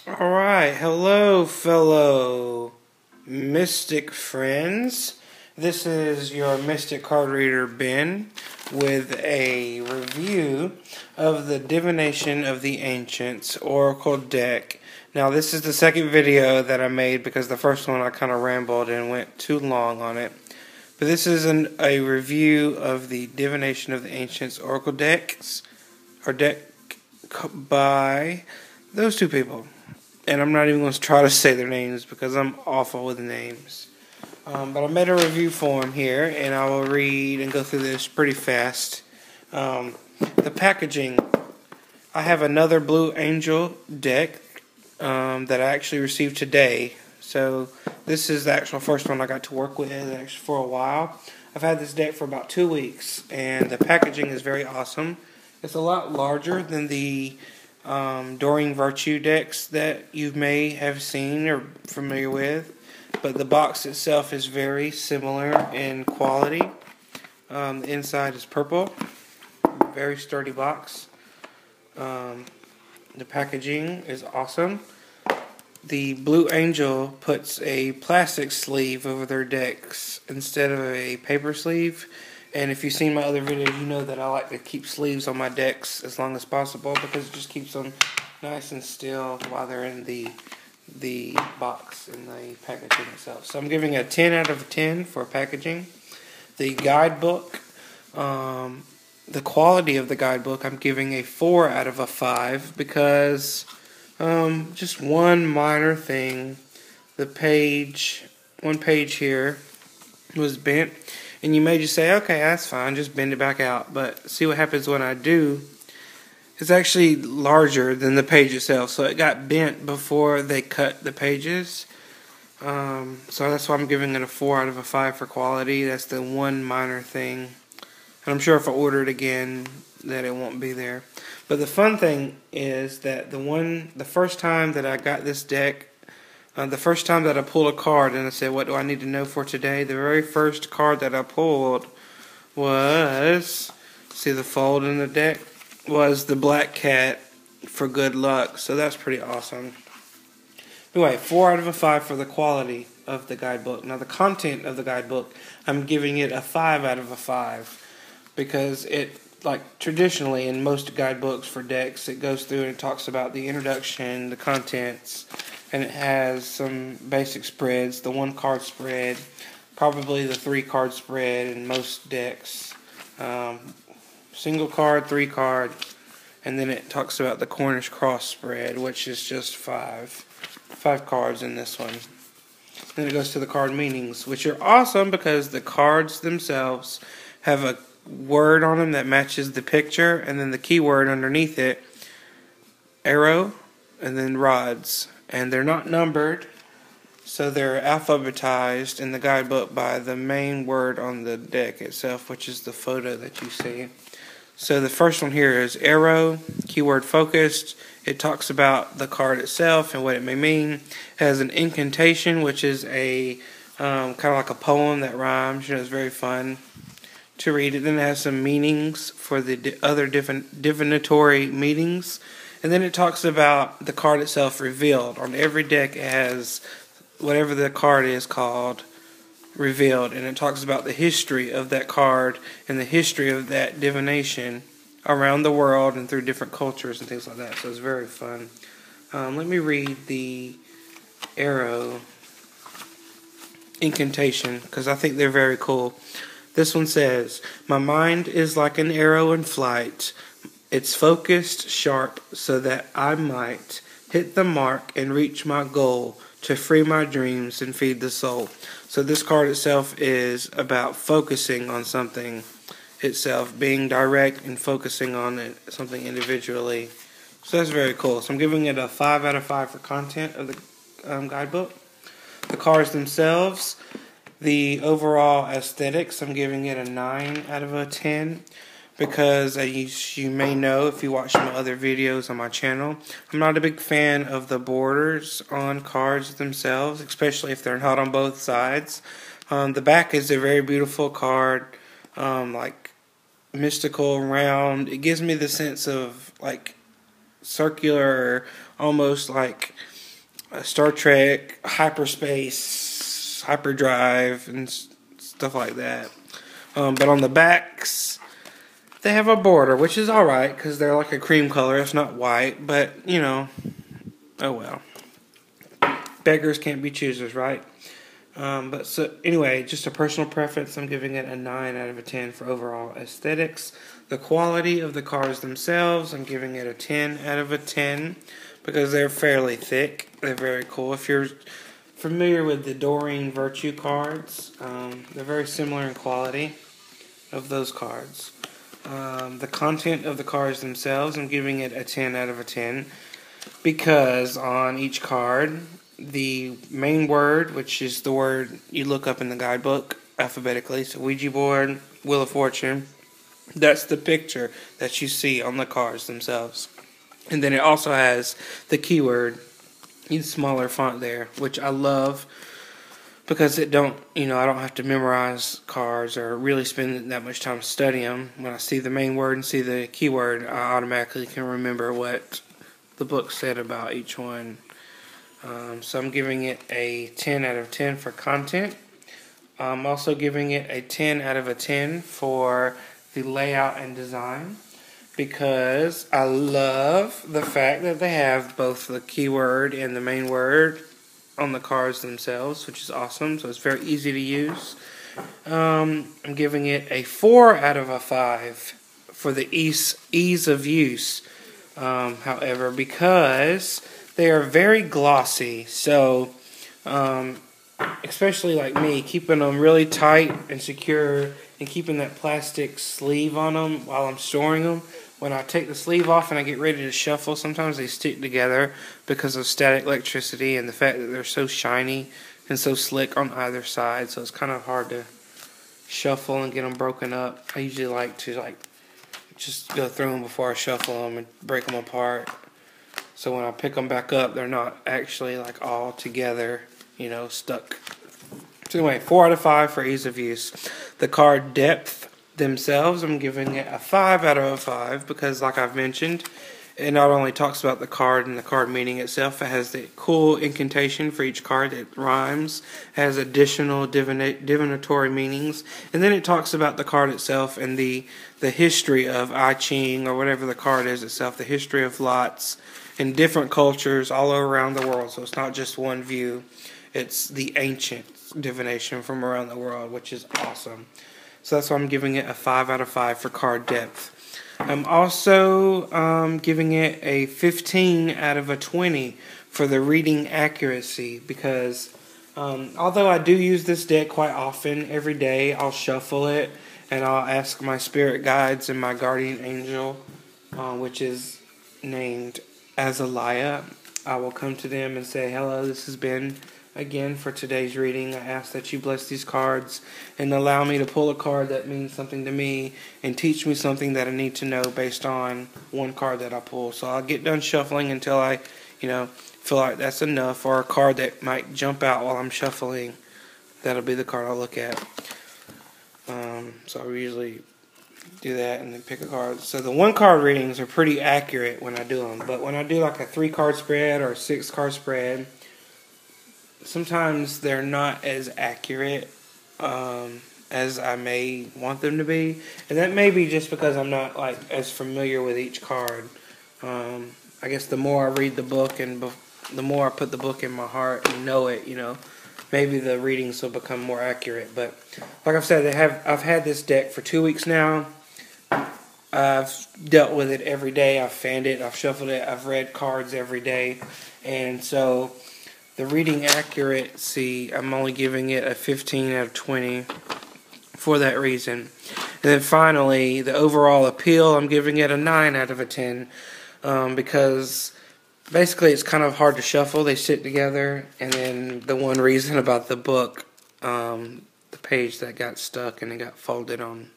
Alright, hello fellow Mystic friends. This is your Mystic card reader Ben with a review of the Divination of the Ancients Oracle deck. Now this is the second video that I made because the first one I kind of rambled and went too long on it. But this is a review of the Divination of the Ancients Oracle decks, or deck by those two people. And I'm not even going to try to say their names because I'm awful with names. But I made a review for them here, and I will read and go through this pretty fast. The packaging. I have another Blue Angel deck that I actually received today. So this is the actual first one I got to work with actually for a while. I've had this deck for about 2 weeks, and the packaging is very awesome. It's a lot larger than the Doreen Virtue decks that you may have seen or familiar with, but the box itself is very similar in quality. The inside is purple, very sturdy box. The packaging is awesome. The Blue Angel puts a plastic sleeve over their decks instead of a paper sleeve. And if you've seen my other videos, you know that I like to keep sleeves on my decks as long as possible because it just keeps them nice and still while they're in the box and the packaging itself. So I'm giving it a 10 out of 10 for packaging. The guidebook, the quality of the guidebook, I'm giving a 4 out of 5 because just one minor thing. One page here was bent. And you may just say, okay, that's fine, just bend it back out. But see what happens when I do. It's actually larger than the page itself. So it got bent before they cut the pages. So that's why I'm giving it a 4 out of 5 for quality. That's the one minor thing. And I'm sure if I order it again, that it won't be there. But the fun thing is that the first time that I got this deck, the first time that I pulled a card and I said, what do I need to know for today? The very first card that I pulled was, see the fold in the deck, was the Black Cat for good luck. So that's pretty awesome. Anyway, 4 out of 5 for the quality of the guidebook. Now the content of the guidebook, I'm giving it a 5 out of 5 because it, like traditionally in most guidebooks for decks, it goes through and it talks about the introduction, the contents, and it has some basic spreads, the 1-card spread, probably the 3-card spread in most decks, single card, 3-card, and then it talks about the Cornish cross spread, which is just 5 cards in this one. Then it goes to the card meanings, which are awesome because the cards themselves have a word on them that matches the picture, and then the keyword underneath it, arrow, and then rods. And they're not numbered, so they're alphabetized in the guidebook by the main word on the deck itself, which is the photo that you see. So the first one here is arrow, keyword focused. It talks about the card itself and what it may mean. It has an incantation, which is a kind of like a poem that rhymes. You know, it's very fun to read it. Then it has some meanings for the other different divinatory meanings. And then it talks about the card itself revealed. On every deck it has whatever the card is called revealed. And it talks about the history of that card and the history of that divination around the world and through different cultures and things like that. So it's very fun. Let me read the arrow incantation because I think they're very cool. This one says, "My mind is like an arrow in flight. It's focused sharp so that I might hit the mark and reach my goal to free my dreams and feed the soul." So this card itself is about focusing on something itself, being direct and focusing on it, something individually. So that's very cool. So I'm giving it a 5 out of 5 for content of the guidebook. The cards themselves, the overall aesthetics, I'm giving it a 9 out of 10. Because as you may know if you watch my other videos on my channel, I'm not a big fan of the borders on cards themselves, especially if they're not on both sides. The back is a very beautiful card, like mystical, round. It gives me the sense of like circular, almost like Star Trek, hyperspace, hyperdrive, and stuff like that. But on the backs, they have a border, which is alright, because they're like a cream color. It's not white, but, you know, oh well. Beggars can't be choosers, right? But so anyway, just a personal preference. I'm giving it a 9 out of a 10 for overall aesthetics. The quality of the cards themselves, I'm giving it a 10 out of a 10 because they're fairly thick. They're very cool. If you're familiar with the Doreen Virtue cards, they're very similar in quality of those cards. The content of the cards themselves, I'm giving it a 10 out of a 10 because on each card, the main word, which is the word you look up in the guidebook alphabetically, so Ouija board, Wheel of Fortune, that's the picture that you see on the cards themselves. And then it also has the keyword in smaller font there, which I love because I don't have to memorize cards or really spend that much time studying them. When I see the main word and see the keyword, I automatically can remember what the book said about each one. So I'm giving it a 10 out of 10 for content. I'm also giving it a 10 out of a 10 for the layout and design because I love the fact that they have both the keyword and the main word on the cards themselves, which is awesome. So it's very easy to use. I'm giving it a 4 out of a 5 for the ease of use. However, because they are very glossy, so especially like me, keeping them really tight and secure and keeping that plastic sleeve on them while I'm storing them. When I take the sleeve off and I get ready to shuffle, sometimes they stick together because of static electricity and the fact that they're so shiny and so slick on either side, so it's kind of hard to shuffle and get them broken up. I usually like to just go through them before I shuffle them and break them apart. So when I pick them back up, they're not actually like all together, stuck. So anyway, 4 out of 5 for ease of use. The card depth themselves, I'm giving it a 5 out of a 5 because, like I've mentioned, it not only talks about the card and the card meaning itself, it has the cool incantation for each card that rhymes, has additional divinatory meanings, and then it talks about the card itself and the history of I Ching or whatever the card is itself, the history of lots in different cultures all around the world. So it's not just one view. It's the ancient divination from around the world, which is awesome. So that's why I'm giving it a 5 out of 5 for card depth. I'm also giving it a 15 out of a 20 for the reading accuracy because although I do use this deck quite often, every day I'll shuffle it and I'll ask my spirit guides and my guardian angel, which is named Azalea. I will come to them and say, hello, this has been again for today's reading. I ask that you bless these cards and allow me to pull a card that means something to me and teach me something that I need to know based on one card that I pull. So I'll get done shuffling until I, feel like that's enough, or a card that might jump out while I'm shuffling. That'll be the card I'll look at. So I usually do that and then pick a card. So the 1-card readings are pretty accurate when I do them, but when I do like a 3-card spread or a 6-card spread, sometimes they're not as accurate as I may want them to be, and that may be just because I'm not as familiar with each card. I guess the more I read the book and the more I put the book in my heart and know it, maybe the readings will become more accurate. But like I've said, I've had this deck for 2 weeks now. I've dealt with it every day. I've fanned it. I've shuffled it. I've read cards every day, and so the reading accuracy, I'm only giving it a 15 out of 20 for that reason. And then finally, the overall appeal, I'm giving it a 9 out of a 10 because basically it's kind of hard to shuffle. They sit together, and then the one reason about the book, the page that got stuck and it got folded on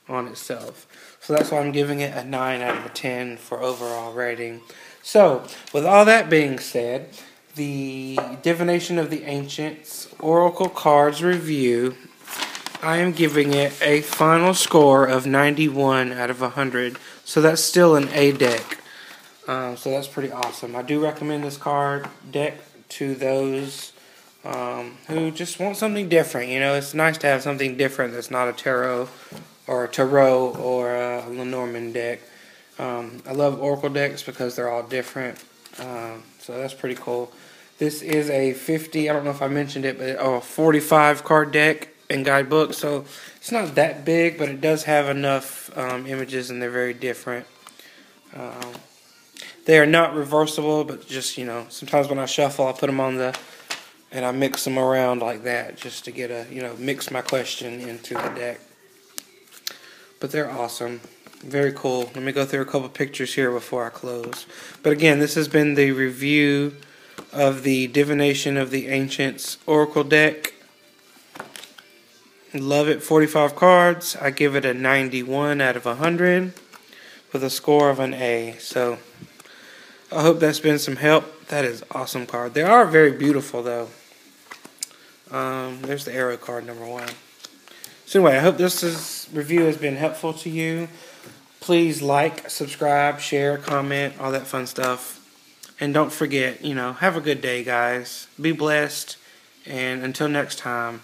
itself. So that's why I'm giving it a 9 out of a 10 for overall rating. So, with all that being said, the Divination of the Ancients Oracle Cards Review, I am giving it a final score of 91 out of 100. So that's still an A deck. So that's pretty awesome. I do recommend this card deck to those who just want something different. You know, it's nice to have something different that's not a tarot or a Lenormand deck. I love Oracle decks because they're all different. So that's pretty cool. This is a 50, I don't know if I mentioned it, but 45 card deck in Guidebook. So it's not that big, but it does have enough images, and they're very different. They are not reversible, but just, you know, sometimes when I shuffle, I put them on and I mix them around like that just to get mix my question into the deck. But they're awesome. Very cool. Let me go through a couple pictures here before I close. But again, this has been the review of the Divination of the Ancients Oracle deck. Love it. 45 cards. I give it a 91 out of 100 with a score of an A. So I hope that's been some help. That is an awesome card. They are very beautiful, though. There's the arrow card, number 1. So anyway, I hope this review has been helpful to you. Please like, subscribe, share, comment, all that fun stuff. And don't forget, have a good day, guys. Be blessed. And until next time,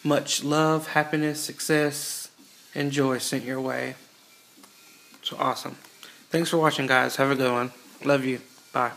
much love, happiness, success, and joy sent your way. So awesome. Thanks for watching, guys. Have a good one. Love you. Bye.